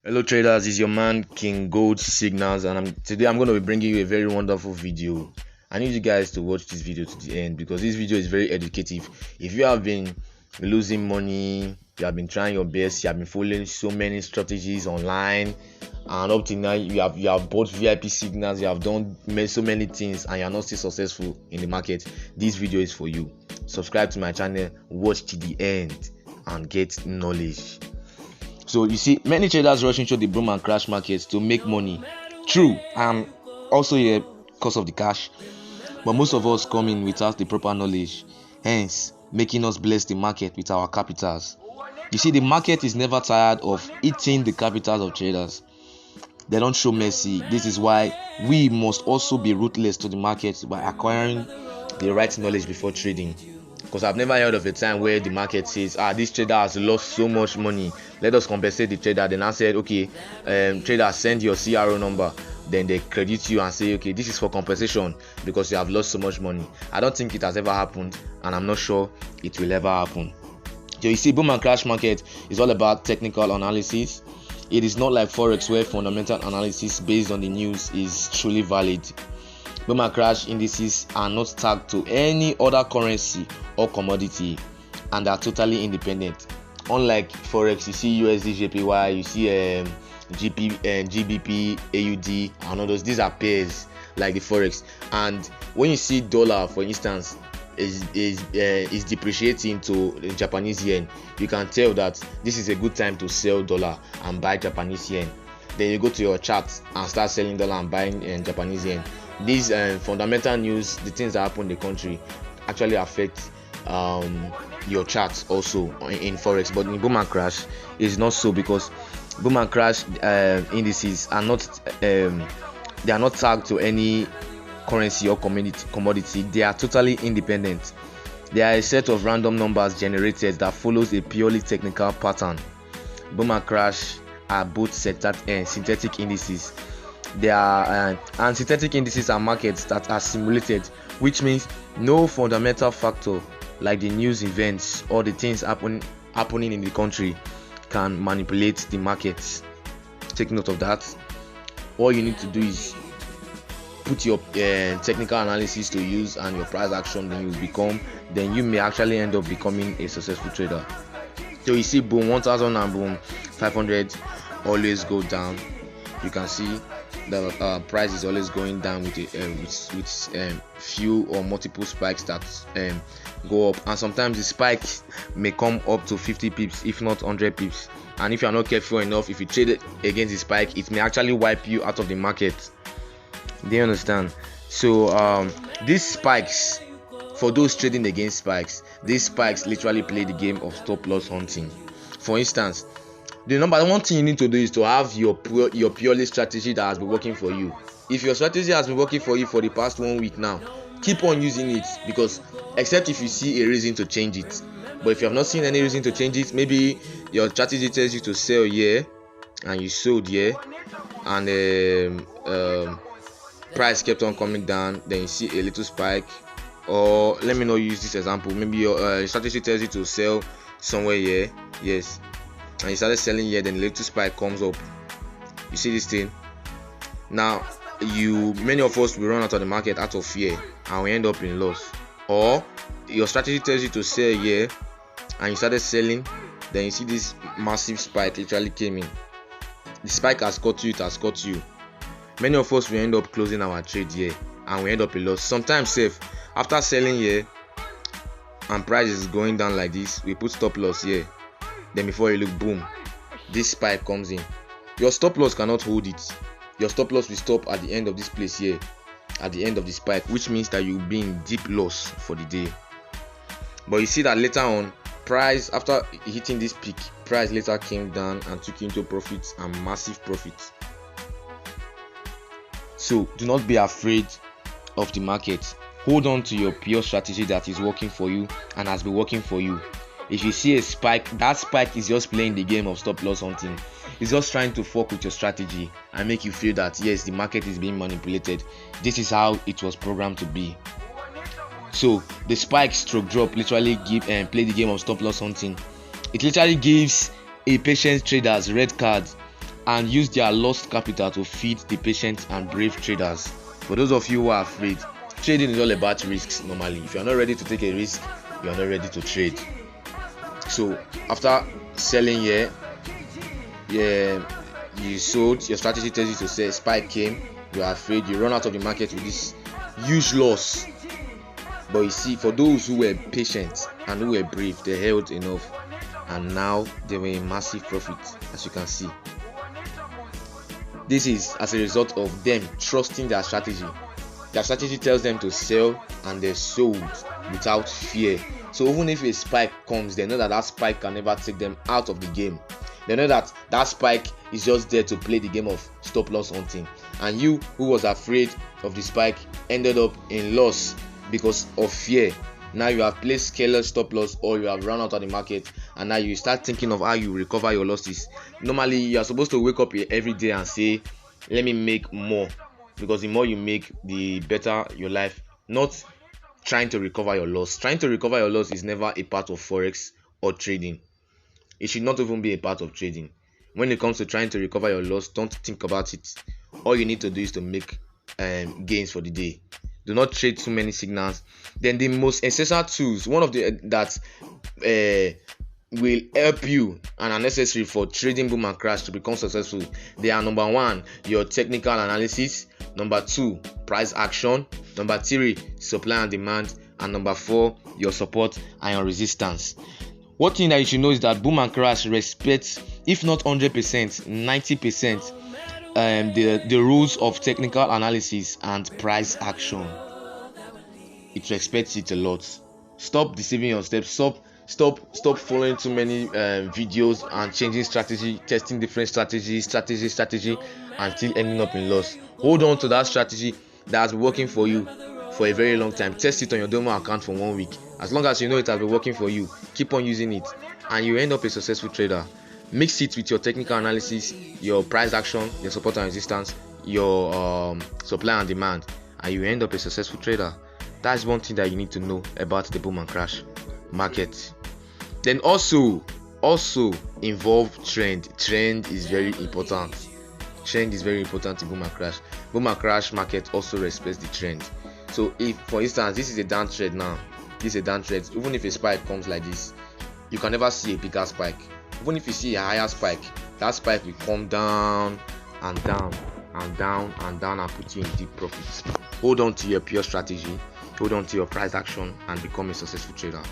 Hello traders, it's your man King Gold Signals, and today I'm going to be bringing you a very wonderful video. I need you guys to watch this video to the end because this video is very educative. If you have been losing money, you have been trying your best, you have been following so many strategies online, and up to now you have bought VIP signals, you have done so many things, and you are not still successful in the market. This video is for you. Subscribe to my channel, watch to the end, and get knowledge. So you see, many traders rush into the boom and crash markets to make money. True, I'm also here because of the cash, but most of us come in without the proper knowledge, hence making us bless the market with our capitals. You see, the market is never tired of eating the capitals of traders. They don't show mercy. This is why we must also be ruthless to the market by acquiring the right knowledge before trading. Because I've never heard of a time where the market says, this trader has lost so much money, let us compensate the trader. Then I said, okay, trader, send your CRO number. Then they credit you and say, okay, this is for compensation because you have lost so much money. I don't think it has ever happened, and I'm not sure it will ever happen. So you see, boom and crash market is all about technical analysis. It is not like Forex where fundamental analysis based on the news is truly valid. Boom and crash indices are not tagged to any other currency or commodity and are totally independent. Unlike Forex, you see USD JPY, you see GBP, AUD, and all those. These are pairs like the Forex. And when you see dollar, for instance, is depreciating to Japanese yen, you can tell that this is a good time to sell dollar and buy Japanese yen. Then you go to your chart and start selling dollar and buying Japanese yen. These fundamental news, the things that happen in the country, actually affect your charts also in Forex. But in boom and crash, it's not so, because boom and crash indices are not they are not tagged to any currency or commodity. They are totally independent. They are a set of random numbers generated that follows a purely technical pattern. Boom and crash are both synthetic indices. They are and synthetic indices are markets that are simulated, which means no fundamental factor like the news events or the things happening in the country can manipulate the markets. Take note of that. All you need to do is put your technical analysis to use and your price action, then you may actually end up becoming a successful trader. So you see, boom 1000 and boom 500 always go down. You can see the price is always going down with few or multiple spikes that go up, and sometimes the spikes may come up to 50 pips if not 100 pips, and if you are not careful enough, if you trade against the spike, it may actually wipe you out of the market. Do you understand? So these spikes, for those trading against spikes, these spikes literally play the game of stop loss hunting. For instance, the number one thing you need to do is to have your purely strategy that has been working for you. If your strategy has been working for you for the past 1 week now, keep on using it, because except if you see a reason to change it. But if you have not seen any reason to change it, maybe your strategy tells you to sell here and you sold here, and price kept on coming down, then you see a little spike. Or let me not use this example, maybe your strategy tells you to sell somewhere here, yes, and you started selling here, then a little spike comes up. You see this thing now, many of us will run out of the market out of fear and we end up in loss. Or your strategy tells you to sell here and you started selling, then you see this massive spike literally came in. The spike has caught you, it has caught you. Many of us will end up closing our trade here and we end up in loss. Sometimes safe, after selling here and price is going down like this, we put stop loss here. Then before you look, boom, this spike comes in. Your stop loss cannot hold it. Your stop loss will stop at the end of this place here, at the end of the spike, which means that you'll be in deep loss for the day. But you see that later on, price, after hitting this peak, price later came down and took you into profits, and massive profits. So do not be afraid of the market. Hold on to your pure strategy that is working for you and has been working for you. If you see a spike, that spike is just playing the game of stop loss hunting. It's just trying to fuck with your strategy and make you feel that yes, the market is being manipulated. This is how it was programmed to be. So the spike stroke drop literally play the game of stop loss hunting. It literally gives a patient traders red card and use their lost capital to feed the patient and brave traders. For those of you who are afraid, trading is all about risks. Normally, if you are not ready to take a risk, you are not ready to trade. So after selling here, you sold, your strategy tells you to sell, spike came, you are afraid, you run out of the market with this huge loss. But you see, for those who were patient and who were brave, they held enough, and now they were in massive profit, as you can see. This is as a result of them trusting their strategy. Their strategy tells them to sell, and they sold without fear. So even if a spike comes, they know that spike can never take them out of the game. They know that spike is just there to play the game of stop loss hunting. And you, who was afraid of the spike, ended up in loss because of fear. Now you have placed careless stop loss, or you have run out of the market, and now you start thinking of how you recover your losses. Normally, you are supposed to wake up every day and say, let me make more, because the more you make, the better your life. Not trying to recover your loss. Trying to recover your loss is never a part of forex or trading. It should not even be a part of trading. When it comes to trying to recover your loss, don't think about it. All you need to do is to make gains for the day. Do not trade too many signals. Then the most essential tools, one of the that will help you and are necessary for trading boom and crash to become successful, they are: number 1, your technical analysis; number 2, price action; number 3, supply and demand; and number 4, your support and your resistance. One thing that you should know is that boom and crash respects, if not 100%, 90%, the rules of technical analysis and price action. It respects it a lot. Stop deceiving yourself. Stop following too many videos and changing strategy, testing different strategy, and still ending up in loss. Hold on to that strategy that has been working for you for a very long time. Test it on your demo account for 1 week. As long as you know it has been working for you, keep on using it, and you end up a successful trader. Mix it with your technical analysis, your price action, your support and resistance, your supply and demand, and you end up a successful trader. That's one thing that you need to know about the boom and crash market. Then also involve trend. Trend is very important. Trend is very important in boom and crash. Boom and crash market also respects the trend. So if, for instance, this is a down trend now, this is a down trend. Even if a spike comes like this, you can never see a bigger spike. Even if you see a higher spike, that spike will come down and down and down and down and put you in deep profits. Hold on to your pure strategy, hold on to your price action, and become a successful trader.